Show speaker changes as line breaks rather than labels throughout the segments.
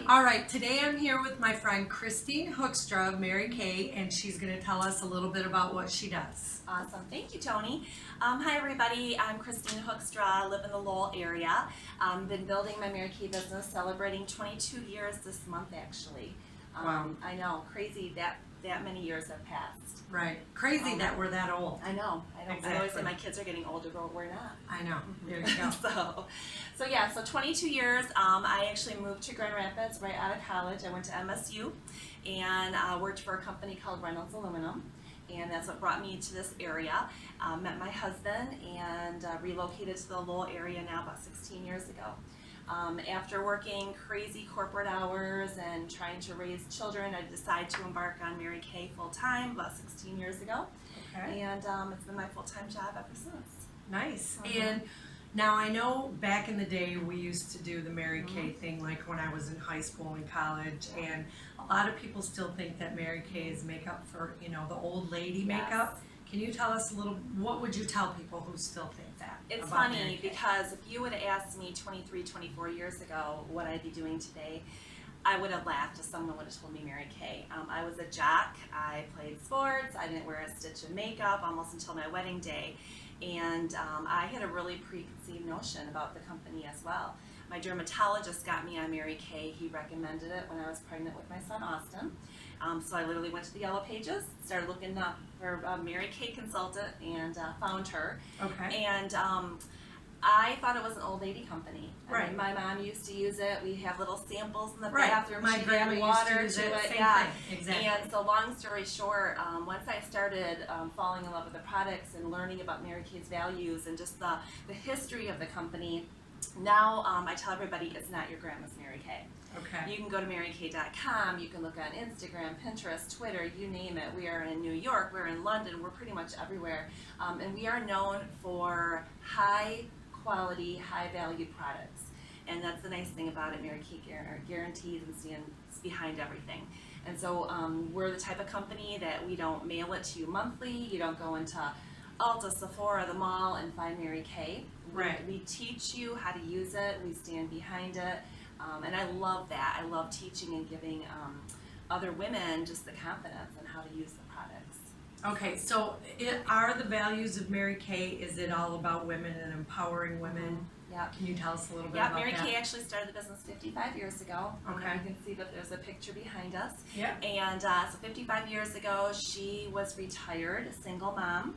All right, today I'm here with my friend Christine Hoekstra of Mary Kay, and she's going to tell us a little bit about what she does.
Awesome. Thank you, Tony. Hi, everybody. I'm Christine Hoekstra. I live in the Lowell area. Been building my Mary Kay business, celebrating 22 years this month, actually.
Wow.
I know, crazy that many years have passed.
Right. Crazy that we're that old.
I know. I always say
Exactly.
my kids are getting older, but we're not.
I know. There you go.
So 22 years. I actually moved to Grand Rapids right out of college. I went to MSU and worked for a company called Reynolds Aluminum. And that's what brought me to this area. Met my husband and relocated to the Lowell area now about 16 years ago. After working crazy corporate hours and trying to raise children, I decided to embark on Mary Kay full time about 16 years ago.
Okay.
And it's been my full-time job ever since.
Nice. And now I know back in the day we used to do the Mary Kay thing, like when I was in high school and college, and a lot of people still think that Mary Kay is makeup for, the old lady makeup. Can you tell us a little, what would you tell people who still think that?
It's
about Mary
funny
Kay?
because if you would have asked me 23, 24 years ago what I'd be doing today, I would have laughed if someone would have told me Mary Kay. I was a jock, I played sports, I didn't wear a stitch of makeup almost until my wedding day, and I had a really preconceived notion about the company as well. My dermatologist got me on Mary Kay. He recommended it when I was pregnant with my son Austin. So I literally went to the Yellow Pages, started looking up for a Mary Kay consultant, and found her.
Okay.
And I thought it was an old lady company.
Right.
I mean, my mom used to use it. We have little samples in the
Right.
bathroom.
My
She'd
grandma
add
used
water
to use it. Same
yeah.
thing. Exactly.
And so, long story short, once I started falling in love with the products and learning about Mary Kay's values and just the history of the company, now I tell everybody it's not your grandma's Mary Kay.
Okay.
You can go to marykay.com, you can look on Instagram, Pinterest, Twitter, you name it. We are in New York, we're in London, we're pretty much everywhere. And we are known for high quality, high value products. And that's the nice thing about it. Mary Kay guarantees and stands behind everything. And so we're the type of company that we don't mail it to you monthly. You don't go into Ulta, Sephora, the mall and find Mary Kay.
Right.
We teach you how to use it. We stand behind it. And I love that. I love teaching and giving other women just the confidence in how to use the products.
Okay, so are the values of Mary Kay, is it all about women and empowering women?
Yeah.
Can you tell us a little bit
Yeah,
about
Mary
that?
Kay actually started the business 55 years ago.
Okay.
You can see that there's a picture behind us.
Yeah.
And so 55 years ago, she was retired, a single mom,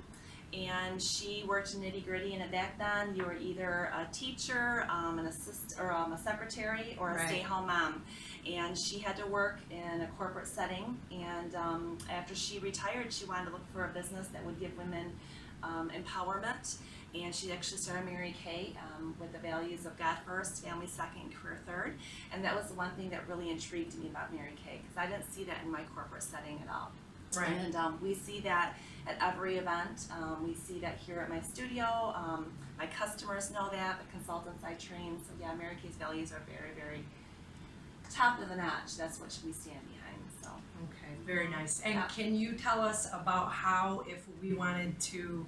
and she worked nitty gritty. And back then, you were either a teacher, an assistant, or a secretary, or a
Right.
stay-home mom. And she had to work in a corporate setting. And after she retired, she wanted to look for a business that would give women empowerment. And she actually started Mary Kay with the values of God first, family second, career third. And that was the one thing that really intrigued me about Mary Kay, because I didn't see that in my corporate setting at all.
Right.
And we see that at every event. We see that here at my studio. My customers know that, the consultants I train. So yeah, Mary Kay's values are very, very top of the notch. That's what we stand behind. So.
Okay, very nice. And
Yeah.
can you tell us about how, if we wanted to,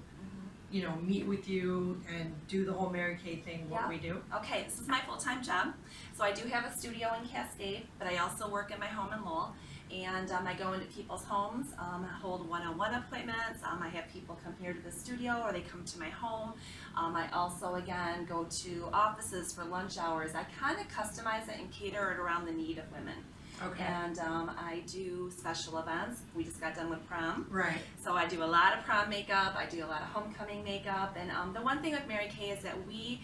meet with you and do the whole Mary Kay thing, what
Yeah.
we do?
Okay, this is my full-time job. So I do have a studio in Cascade, but I also work in my home in Lowell. And I go into people's homes, I hold one-on-one appointments. I have people come here to the studio or they come to my home. I also, again, go to offices for lunch hours. I kind of customize it and cater it around the need of women.
Okay.
And I do special events. We just got done with prom.
Right.
So I do a lot of prom makeup, I do a lot of homecoming makeup, and the one thing with Mary Kay is that we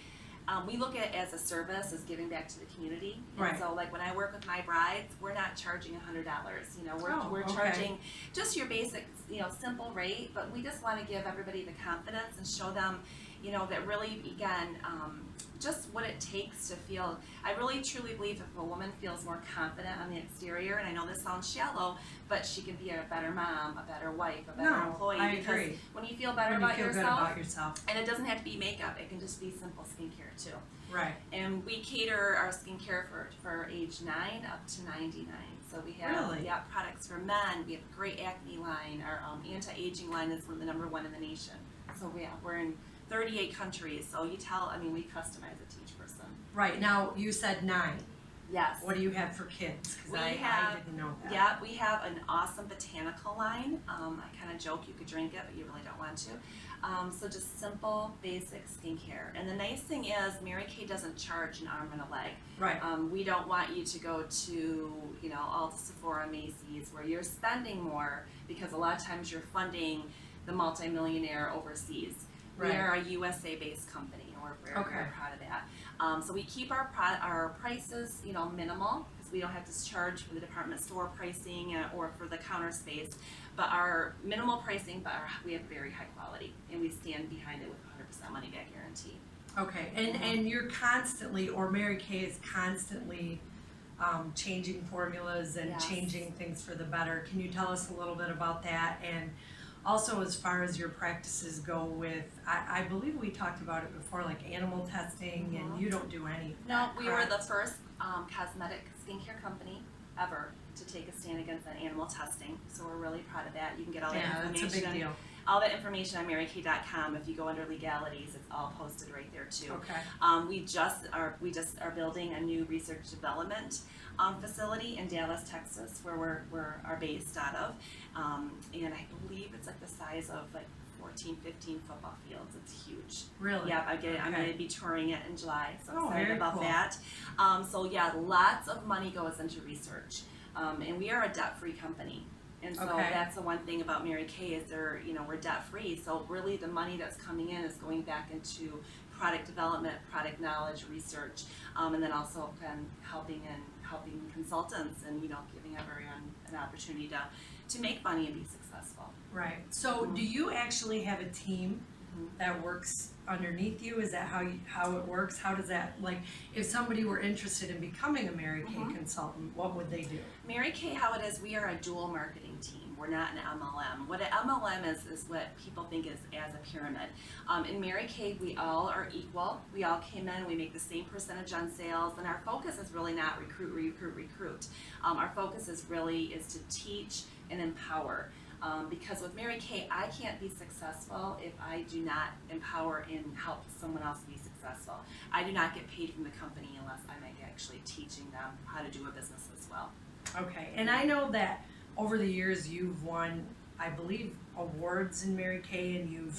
look at it as a service, as giving back to the community. And
Right.
so like when I work with my brides, we're not charging $100. We're
okay.
charging just your basic, simple rate, but we just want to give everybody the confidence and show them, that really, again, just what it takes to feel. I really truly believe if a woman feels more confident on the exterior, and I know this sounds shallow, but she can be a better mom, a better wife, a better
No,
employee.
I
because
agree.
when you feel better
When you
about
feel good
yourself,
about yourself.
and it doesn't have to be makeup, it can just be simple skincare too.
Right.
And we cater our skincare for age 9 up to 99. So we have
Really?
products for men. We have a great acne line. Our anti-aging line is the #1 in the nation. So we're in 38 countries. So we customize it to each person.
Right. Now, you said 9.
Yes.
What do you have for kids? Because
We
I
have-
didn't know that.
Yeah, we have an awesome botanical line. I kind of joke you could drink it, but you really don't want to. So just simple, basic skincare. And the nice thing is, Mary Kay doesn't charge an arm and a leg.
Right.
We don't want you to go to, Ulta, Sephora, Macy's, where you're spending more because a lot of times you're funding the multimillionaire overseas. We
Right.
are a USA-based company, and we're very proud of that. So we keep our prices, minimal, because we don't have to charge for the department store pricing or for the counter space. But our minimal pricing, but we have very high quality, and we stand behind it with 100% money back guarantee.
Okay, and you're constantly, or Mary Kay is constantly changing formulas and
Yes.
changing things for the better. Can you tell us a little bit about that? And also, as far as your practices go with, I believe we talked about it before, like animal testing, and you don't do any of
No,
that,
we were the
correct?
first cosmetic skincare company ever to take a stand against that animal testing. So we're really proud of that. You can get all that
Yeah, that's
information.
a big deal.
All that information on marykay.com. If you go under legalities, it's all posted right there too.
Okay,
We just are building a new research development facility in Dallas, Texas, where we're are based out of, and I believe it's like the size of like 14, 15 football fields. It's huge.
really?
Yeah, I'm
Okay.
going to be touring it in July, so I'm
Oh,
excited
very
about
cool.
that. So yeah, lots of money goes into research, and we are a debt-free company. And so
Okay.
that's the one thing about Mary Kay is we're debt-free. So really, the money that's coming in is going back into product development, product knowledge, research, and then also helping consultants and giving everyone an opportunity to make money and be successful.
Right. So, do you actually have a team
Mhm.
that works underneath you? Is that how it works? How does that, like, if somebody were interested in becoming a Mary Kay consultant, what would they do?
Mary Kay, how it is, we are a dual marketing team. We're not an MLM. What an MLM is what people think is as a pyramid. In Mary Kay, we all are equal. We all came in, we make the same percentage on sales, and our focus is really not recruit. Our focus is to teach and empower. Because with Mary Kay, I can't be successful if I do not empower and help someone else be successful. I do not get paid from the company unless I'm actually teaching them how to do a business as well.
Okay. And I know that over the years you've won, I believe, awards in Mary Kay, and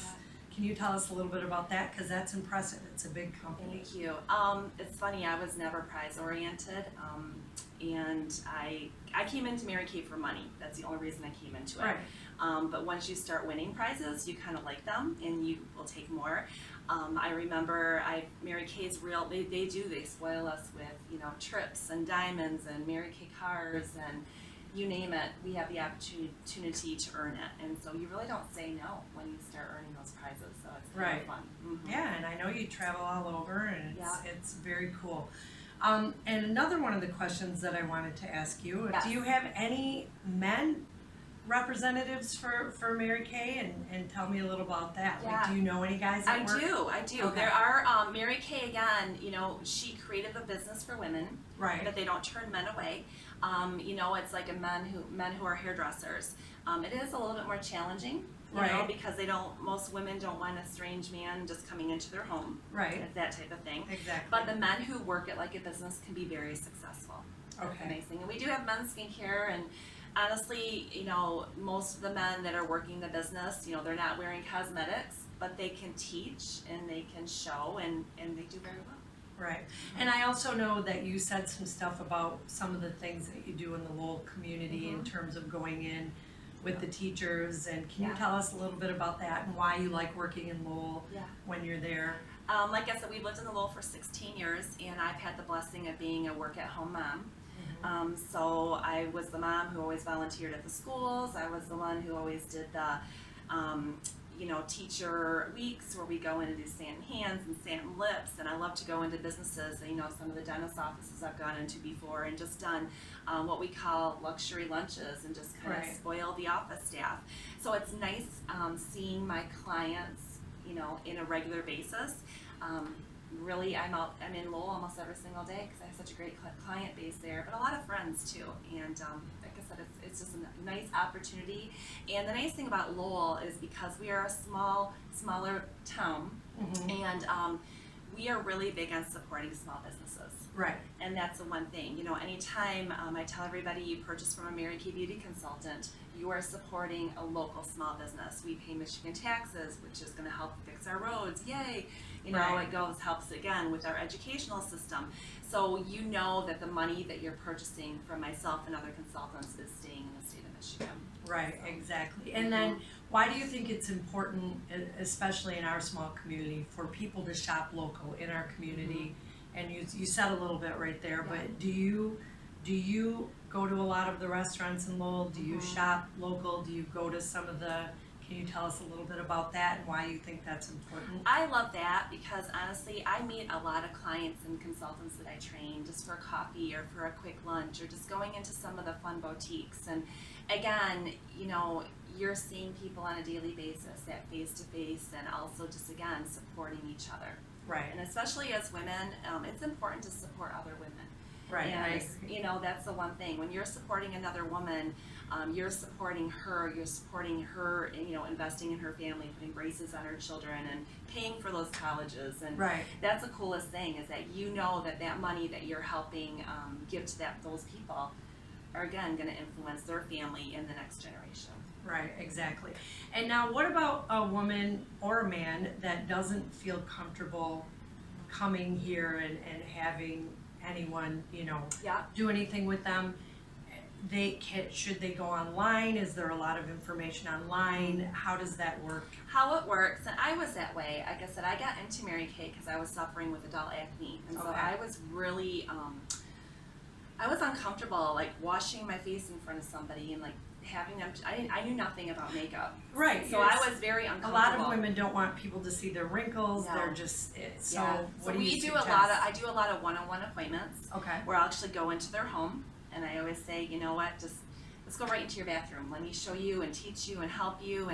can you tell us a little bit about that? Because that's impressive. It's a big company.
Thank you. It's funny, I was never prize oriented, and I came into Mary Kay for money. That's the only reason I came into it.
Right.
But once you start winning prizes, you kind of like them and you will take more. I remember Mary Kay's real, they spoil us with, trips and diamonds and Mary Kay cars and you name it, we have the opportunity to earn it. And so you really don't say no when you start earning those prizes. So it's kind of fun. Mm-hmm.
Yeah, and I know you travel all over, and
Yeah.
it's very cool. And another one of the questions that I wanted to ask you,
Yes.
do you have any men representatives for Mary Kay, and tell me a little about that.
Yeah.
Like, do you know any guys that work?
I do.
Okay.
There are, Mary Kay again, she created the business for women,
Right.
but they don't turn men away. It's like men who are hairdressers. It is a little bit more challenging,
Right.
because most women don't want a strange man just coming into their home.
Right.
It's that type of thing.
Exactly.
But the men who work it like a business can be very successful. That's
Okay.
amazing. And we do have men's skincare, and honestly, most of the men that are working the business, they're not wearing cosmetics, but they can teach and they can show, and they do very well.
Right. And I also know that you said some stuff about some of the things that you do in the Lowell community in terms of going in with the teachers, and can you
Yeah.
tell us a little bit about that and why you like working in Lowell
Yeah.
when you're there?
Like I said, we've lived in the Lowell for 16 years, and I've had the blessing of being a work-at-home mom. So I was the mom who always volunteered at the schools. I was the one who always did the, teacher weeks where we go in and do satin hands and satin lips. And I love to go into businesses, some of the dentist offices I've gone into before, and just done what we call luxury lunches and just kind
Right.
of spoil the office staff. So it's nice seeing my clients, in a regular basis. Really, I'm in Lowell almost every single day because I have such a great client base there, but a lot of friends too. And like I said, it's just a nice opportunity. And the nice thing about Lowell is because we are a smaller town, and we are really big on supporting small businesses.
Right.
And that's the one thing, you know, anytime I tell everybody you purchase from a Mary Kay Beauty Consultant, you are supporting a local small business. We pay Michigan taxes, which is going to help fix our roads. Yay! You know,
Right.
helps again with our educational system. So you know that the money that you're purchasing from myself and other consultants is staying in the state of Michigan.
Right, exactly. And then why do you think it's important, especially in our small community, for people to shop local in our community? And you said a little bit right there, but do you go to a lot of the restaurants in Lowell? Do you shop local? Do you go to some of the, can you tell us a little bit about that and why you think that's important?
I love that because honestly, I meet a lot of clients and consultants that I train just for coffee or for a quick lunch or just going into some of the fun boutiques. And again, you know, you're seeing people on a daily basis, that face to face, and also just again supporting each other.
Right.
And especially as women, it's important to support other women.
Right.
And
I agree.
you know, that's the one thing. When you're supporting another woman, you're supporting her. You're supporting her. You know, investing in her family, putting braces on her children, and paying for those colleges. And
Right.
that's the coolest thing is that you know that that money that you're helping give to those people are again going to influence their family in the next generation.
Right, exactly. And now what about a woman or a man that doesn't feel comfortable coming here and having anyone, you know,
Yeah.
do anything with them? Should they go online? Is there a lot of information online? How does that work?
How it works, and I was that way. Like I said, I got into Mary Kay because I was suffering with adult acne, and so
Okay.
I was really, I was uncomfortable, like washing my face in front of somebody and like having them. I knew nothing about makeup,
Right.
so I was very
A
uncomfortable.
lot of women don't want people to see their wrinkles.
No.
They're just so.
Yeah.
What
So
do
we
you
do
suggest?
I do a lot of one-on-one appointments
Okay.
where I'll actually go into their home, and I always say, you know what, just let's go right into your bathroom. Let me show you and teach you and help you,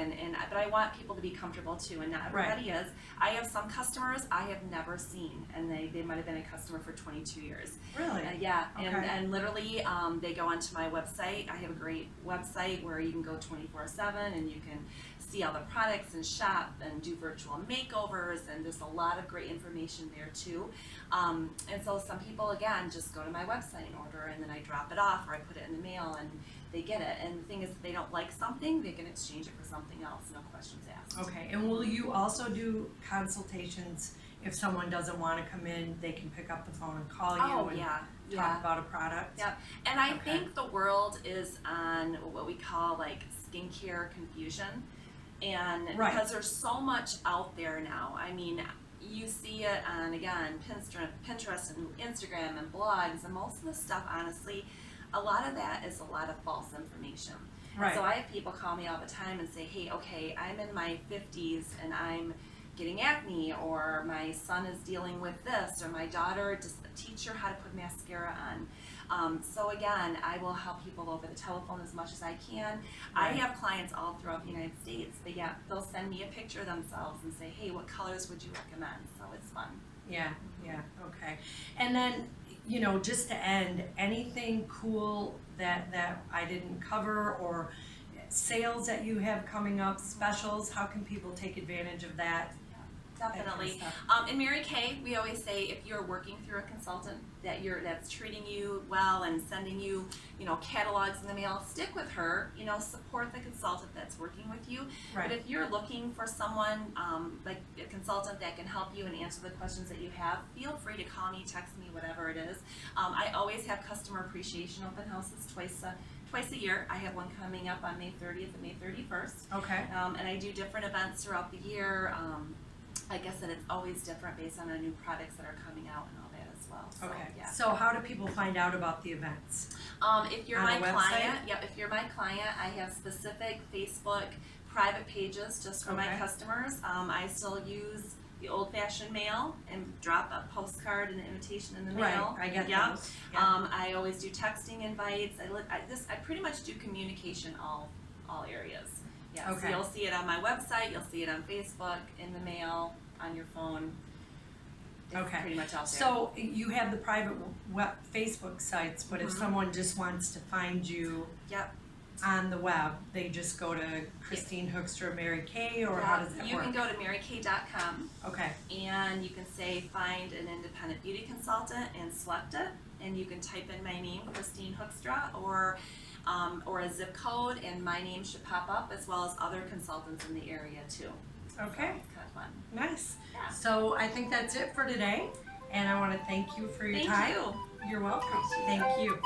but I want people to be comfortable too, and not everybody is. I have some customers I have never seen, and they might have been a customer for 22 years.
Really?
Yeah,
Okay.
and literally they go onto my website. I have a great website where you can go 24/7 and you can see all the products and shop and do virtual makeovers, and there's a lot of great information there too. And so some people again just go to my website and order, and then I drop it off or I put it in the mail and they get it. And the thing is, if they don't like something, they can exchange it for something else, no questions asked.
Okay, and will you also do consultations if someone doesn't want to come in? They can pick up the phone and call you
Oh
and
yeah,
talk
yeah.
about a product.
Yep. And I
Okay.
think the world is on what we call like skincare confusion. And
Right.
because there's so much out there now. I mean, you see it on, again, Pinterest and Instagram and blogs, and most of the stuff, honestly, a lot of that is a lot of false information.
Right.
So I have people call me all the time and say, hey, okay, I'm in my 50s and I'm getting acne, or my son is dealing with this, or my daughter, just teach her how to put mascara on. So again, I will help people over the telephone as much as I can. I
Right.
have clients all throughout the United States, but yeah, they'll send me a picture of themselves and say, hey, what colors would you recommend? So it's fun.
Yeah, yeah, okay. And then, you know, just to end, anything cool that I didn't cover, or sales that you have coming up, specials, how can people take advantage of that?
Definitely.
That kind of
In Mary Kay, we always say if you're working through a consultant that's treating you well and sending you, you know, catalogs in the mail, stick with her. You know, support the consultant that's working with you.
Right.
But if you're looking for someone like a consultant that can help you and answer the questions that you have, feel free to call me, text me, whatever it is. I always have customer appreciation open houses twice a year. I have one coming up on May 30th and May 31st.
Okay.
And I do different events throughout the year. Like I said, it's always different based on the new products that are coming out and all that as well. So,
Okay.
yeah.
So how do people find out about the events?
If you're
On
my
a website?
client, if you're my client, I have specific Facebook private pages just for my
Okay.
customers. I still use the old-fashioned mail and drop a postcard and an invitation in the mail.
Right, I get
Yeah.
those. Yeah.
I always do texting invites. I pretty much do communication all areas. Yeah. So
Okay.
you'll see it on my website. You'll see it on Facebook, in the mail, on your phone. It's
Okay.
pretty much out there.
So you have the private Facebook sites, but if someone just wants to find you,
Yep.
on the web? They just go to Christine Hoekstra, Mary Kay, or how does it
You
work?
can go to marykay.com
Okay,
and you can say find an independent beauty consultant and select it, and you can type in my name, Christine Hoekstra, or a zip code, and my name should pop up, as well as other consultants in the area too.
okay,
So it's kind of fun.
nice.
Yeah.
So I think that's it for today, and I want to thank you for your
Thank
time.
you.
You're welcome. Thank you.